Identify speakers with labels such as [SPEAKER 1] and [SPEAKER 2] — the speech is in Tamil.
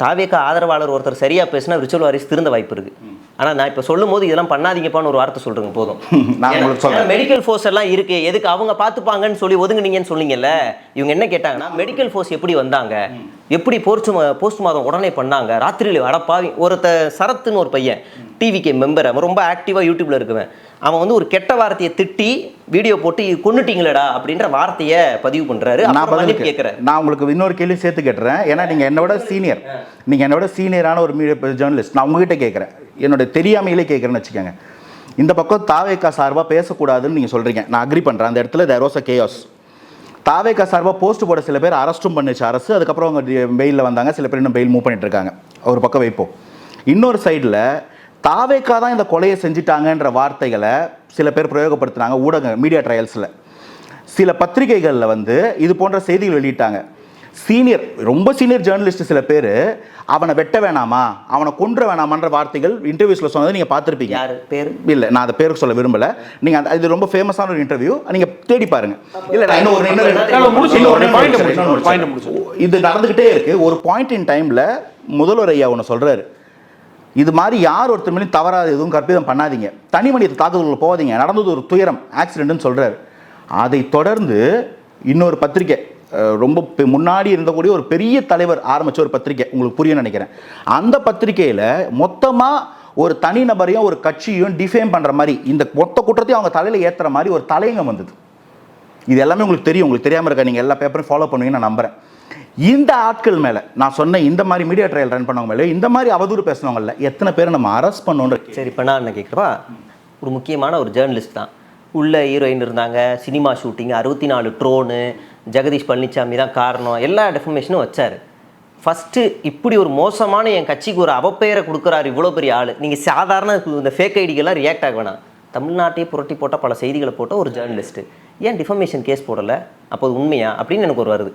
[SPEAKER 1] தாவேக்கா ஆதரவாளர் ஒருத்தர் சரியாக பேசினா விர்ச்சுவல் வாரிசு திருந்த வாய்ப்பு இருக்குது. ஆனால் நான் இப்போ சொல்லும் போது இதெல்லாம் பண்ணாதீங்கப்பான்னு ஒரு வார்த்தை சொல்கிறேங்க போதும். மெடிக்கல் ஃபோர்ஸ் எல்லாம் இருக்கு, எதுக்கு அவங்க பார்த்துப்பாங்கன்னு சொல்லி ஒதுங்குனீங்கன்னு சொன்னீங்கல்ல. இவங்க என்ன கேட்டாங்கன்னா, மெடிக்கல் ஃபோர்ஸ் எப்படி வந்தாங்க, எப்படி போஸ்ட் மாதம் உடனே பண்ணாங்க, ராத்திரியில் அடப்பாவி. சரத்துன்னு ஒரு பையன் டிவிகே மெம்பர், அவன் ரொம்ப ஆக்டிவாக யூடியூப்ல இருக்குவேன். அவன் வந்து ஒரு கெட்ட வார்த்தையை திட்டி வீடியோ போட்டு கொன்னுட்டீங்களடா அப்படின்ற வார்த்தையை பதிவு பண்றாரு. நான் கேட்கிறேன்,
[SPEAKER 2] நான் உங்களுக்கு இன்னொரு கேள்வி சேர்த்து கேட்டுறேன். ஏன்னா நீங்க என்னோட சீனியர், நீங்க என்னோட சீனியரான ஒரு மீடியா ஜேர்னலிஸ்ட். நான் உங்ககிட்ட கேட்குறேன், என்னோட தெரியாமையிலே கேட்குறேன்னு வச்சுக்கோங்க. இந்த பக்கம் தாவேக்கா சார்பாக பேசக்கூடாதுன்னு நீங்கள் சொல்கிறீங்க, நான் அக்ரி பண்ணுறேன். அந்த இடத்துல தேர் வாஸ் அ கேயாஸ். தாவேக்கா சார்பாக போஸ்ட் போட சில பேர் அரெஸ்ட்டும் பண்ணிச்சு அரசு. அதுக்கப்புறம் அவங்க பெயிலில் வந்தாங்க, சில பேர் இன்னும் பெயில் மூவ் பண்ணிட்டு இருக்காங்க. ஒரு பக்கம் வைப்போம். இன்னொரு சைடில் தாவேக்கா தான் இந்த கொலையை செஞ்சுட்டாங்கன்ற வார்த்தைகளை சில பேர் பிரயோகப்படுத்துனாங்க ஊடக மீடியா ட்ரையல்ஸில். சில பத்திரிகைகளில் வந்து இது போன்ற செய்திகள் வெளியிட்டாங்க. சீனியர், ரொம்ப சீனியர் ஜேர்னலிஸ்ட் சில பேர் அவனை வெட்ட வேணாமா, அவனை கொன்ற வேணாமான்ற வார்த்தைகள் இன்டர்வியூஸில் சொன்னதை நீங்கள் பார்த்துருப்பீங்க.
[SPEAKER 1] பேர் இல்லை,
[SPEAKER 2] நான் அதை பேருக்கு சொல்ல விரும்பலை. நீங்கள் இது ரொம்ப ஃபேமஸான ஒரு இன்டர்வியூ, நீங்கள் தேடி பாருங்க. இல்லை, இது நடந்துக்கிட்டே இருக்கு. ஒரு பாயிண்ட் இன் டைமில் முதல்வர் ஐயா ஒன்று சொல்கிறாரு, இது மாதிரி யார் ஒருத்தர் மேலே தவறாத எதுவும் கற்பிதம் பண்ணாதீங்க, தனி மனித தாக்குதல்கள் போகாதீங்க, நடந்தது ஒரு துயரம், ஆக்சிடென்ட்னு சொல்கிறாரு. அதை தொடர்ந்து இன்னொரு பத்திரிக்கை, ரொம்ப முன்னாடி இருந்தக்கூடிய ஒரு பெரிய தலைவர் ஆரம்பித்த ஒரு பத்திரிக்கை, உங்களுக்கு புரிய நினைக்கிறேன். அந்த பத்திரிகையில் மொத்தமாக ஒரு தனிநபரையும் ஒரு கட்சியும் டிஃபேம் பண்ணுற மாதிரி, இந்த மொத்த குற்றத்தையும் அவங்க தலையில் ஏற்றுற மாதிரி ஒரு தலையங்கம் வந்தது. இது எல்லாமே உங்களுக்கு தெரியும், உங்களுக்கு தெரியாமல் இருக்க, நீங்கள் எல்லா பேப்பரையும் ஃபாலோ பண்ணுவீங்கன்னு நான் நம்புகிறேன். இந்த ஆட்கள் மேலே நான் சொன்ன இந்த மாதிரி மீடியா ட்ரையல் ரன் பண்ணவங்க மேலே இந்த மாதிரி அவதூறு பேசினவங்கள எத்தனை பேரை நம்ம அரெஸ்ட் பண்ணோன்னு.
[SPEAKER 1] சரி, இப்போ நான் என்ன கேட்குறப்பா, ஒரு முக்கியமான ஒரு ஜேர்னலிஸ்ட் தான், உள்ள ஹீரோயின் இருந்தாங்க, cinema shooting, 64 drone, Jagadish Palaniswami தான் காரணம், எல்லா டெஃபர்மேஷனும் வச்சார். ஃபஸ்ட்டு இப்படி ஒரு மோசமான என் கட்சிக்கு ஒரு அவப்பெயரை கொடுக்குறாரு இவ்வளோ பெரிய ஆள். நீங்கள் சாதாரண இந்த ஃபேக் ஐடிகள்லாம் ரியாக்ட் ஆக வேணாம். தமிழ்நாட்டையே புரட்டி போட்டால் பல செய்திகளை போட்டால் ஒரு ஜேர்னலிஸ்ட்டு ஏன் டிஃபர்மேஷன் கேஸ் போடலை, அப்போ அது உண்மையா அப்படின்னு எனக்கு ஒரு வருது.